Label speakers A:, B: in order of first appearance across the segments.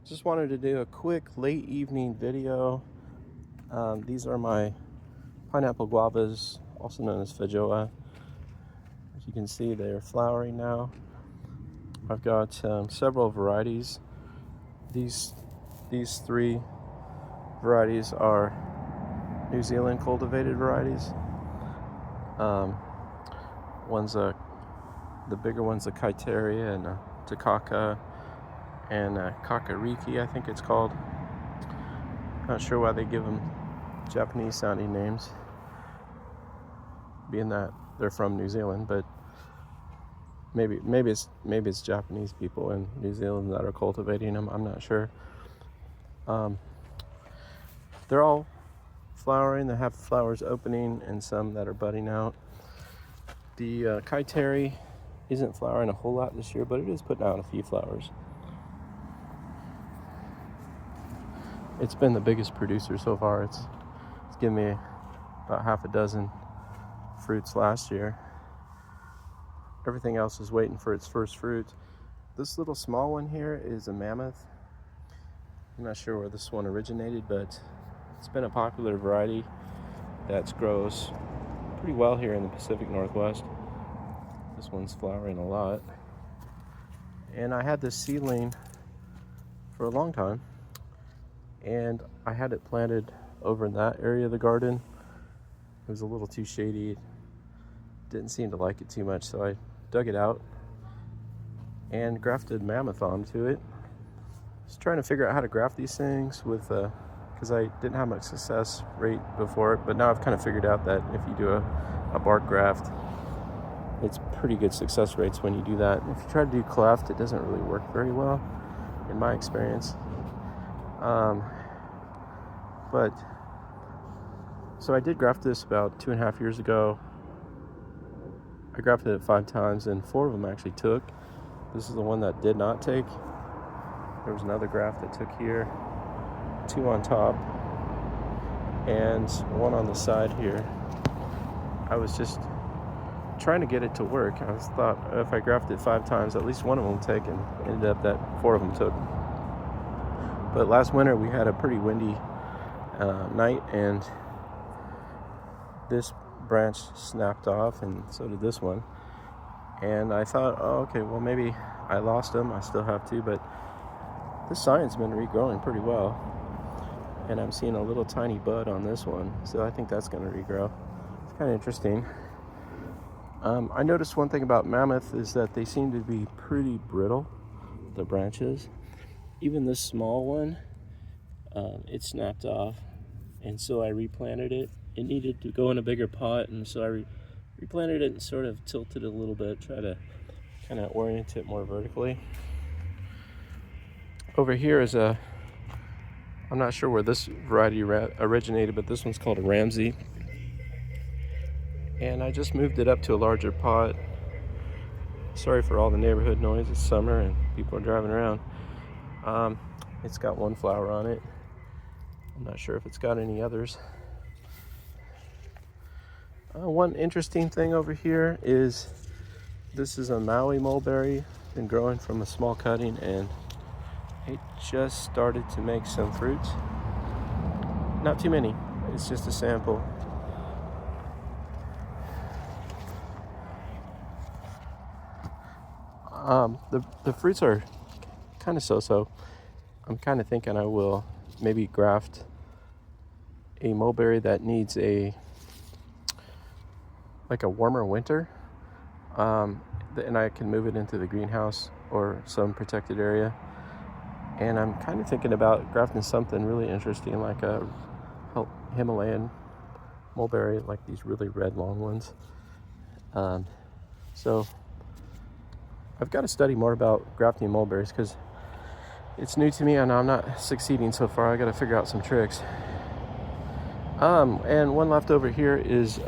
A: Just wanted to do a quick late evening video. These are my pineapple guavas, also known as Feijoa. As you can see, they're flowering now. I've got several varieties. These three varieties are New Zealand cultivated varieties. The bigger one's a Kaiteria and a Takaka and Kakariki, I think it's called. Not sure why they give them Japanese sounding names, being that they're from New Zealand, but maybe it's Japanese people in New Zealand that are cultivating them. I'm not sure. They're all flowering. They have flowers opening and some that are budding out. The Kaiteri isn't flowering a whole lot this year, but it is putting out a few flowers. It's been the biggest producer so far. It's given me about half a dozen fruits last year. Everything else is waiting for its first fruit. This little small one here is a mammoth. I'm not sure where this one originated, but it's been a popular variety that grows pretty well here in the Pacific Northwest. This one's flowering a lot. And I had this seedling for a long time, and I had it planted over in that area of the garden. It was a little too shady. Didn't seem to like it too much, so I dug it out and grafted mammoth onto it. Just trying to figure out how to graft these things with because I didn't have much success rate before it, but now I've kind of figured out that if you do a bark graft, it's pretty good success rates when you do that. If you try to do cleft, it doesn't really work very well in my experience. But so I did graft this about 2.5 years ago. I grafted it 5 times and 4 of them actually took. This is the one that did not take. There was another graft that took here, 2 on top, and 1 on the side here. I was just trying to get it to work. I thought if I grafted 5 times, at least one of them would take, and ended up that 4 of them took. But last winter we had a pretty windy night, and this branch snapped off, and so did this one. And I thought, oh, okay, well, maybe I lost them. I still have to, but this sign's been regrowing pretty well, and I'm seeing a little tiny bud on this one, so I think that's going to regrow. It's kind of interesting. I noticed one thing about mammoth is that they seem to be pretty brittle, the branches. Even this small one, it snapped off, and so I replanted it. It needed to go in a bigger pot, and so I replanted it and sort of tilted it a little bit, try to kind of orient it more vertically. Over here is I'm not sure where this variety originated, but this one's called a Ramsey. And I just moved it up to a larger pot. Sorry for all the neighborhood noise. It's summer and people are driving around. It's got 1 flower on it. I'm not sure if it's got any others. One interesting thing over here is this is a Maui mulberry. Been growing from a small cutting, and it just started to make some fruits. Not too many. It's just a sample. The fruits are kind of so-so. I'm kind of thinking I will maybe graft a mulberry that needs a warmer winter, and I can move it into the greenhouse or some protected area. And I'm kind of thinking about grafting something really interesting, like a Himalayan mulberry, like these really red long ones. So I've got to study more about grafting mulberries because it's new to me and I'm not succeeding so far. I got to figure out some tricks. And one left over here is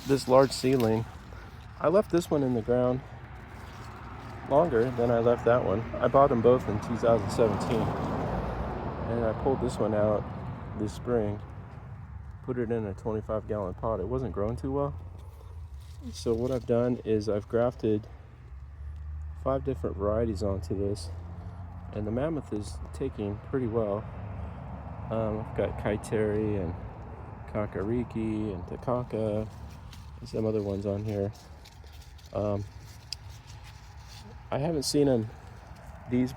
A: this large seedling. I left this one in the ground longer than I left that one. I bought them both in 2017, and I pulled this one out this spring, put it in a 25-gallon pot. It wasn't growing too well, so what I've done is I've grafted 5 different varieties onto this, and the mammoth is taking pretty well. I've got kaiteri and kakariki and takaka and some other ones on here. I haven't seen them, these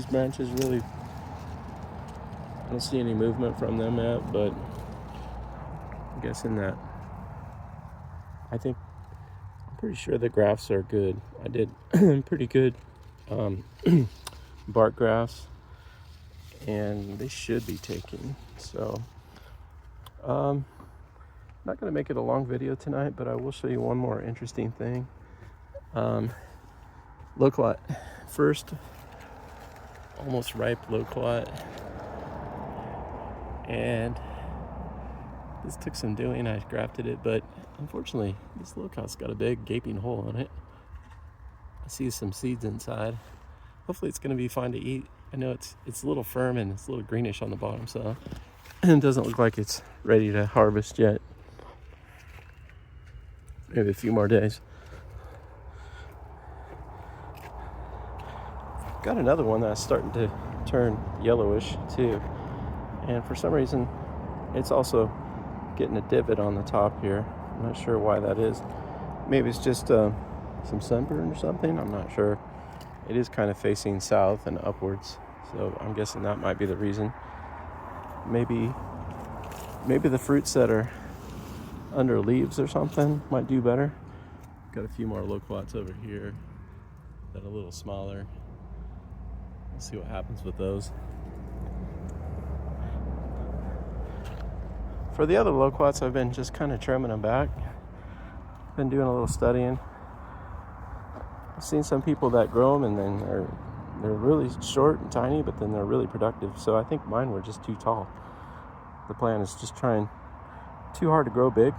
A: branches really, I don't see any movement from them yet, but I'm guessing that, I'm pretty sure the grafts are good. I did pretty good bark grafts, and they should be taking. So not going to make it a long video tonight, but I will show you one more interesting thing. Loquat, first almost ripe loquat, and this took some doing. I grafted it, but unfortunately this loquat's got a big gaping hole in it. I see some seeds inside. Hopefully it's going to be fine to eat. I know it's a little firm and it's a little greenish on the bottom, so it doesn't look like it's ready to harvest yet. Maybe a few more days. Got another one that's starting to turn yellowish too, and for some reason it's also getting a divot on the top here. I'm not sure why that is. Maybe it's just some sunburn or something. I'm not sure. It is kind of facing south and upwards, so I'm guessing that might be the reason. Maybe the fruits that are under leaves or something might do better. Got a few more loquats over here that are a little smaller. We'll see what happens with those. For the other loquats, I've been just kind of trimming them back. Been doing a little studying. I've seen some people that grow them and then they're really short and tiny, but then they're really productive. So I think mine were just too tall. The plan is just trying too hard to grow big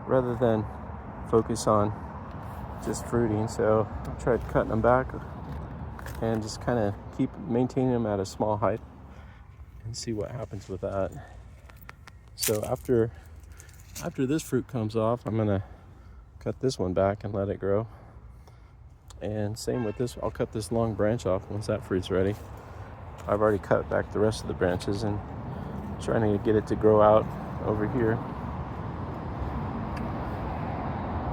A: rather than focus on just fruiting. So I tried cutting them back and just kind of keep maintaining them at a small height and see what happens with that. So after this fruit comes off, I'm gonna cut this one back and let it grow. And same with this, I'll cut this long branch off once that fruit's ready. I've already cut back the rest of the branches and trying to get it to grow out over here.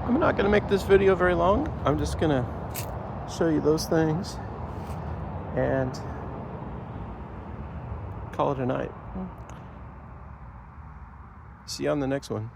A: I'm not gonna make this video very long. I'm just gonna show you those things and call it a night. See you on the next one.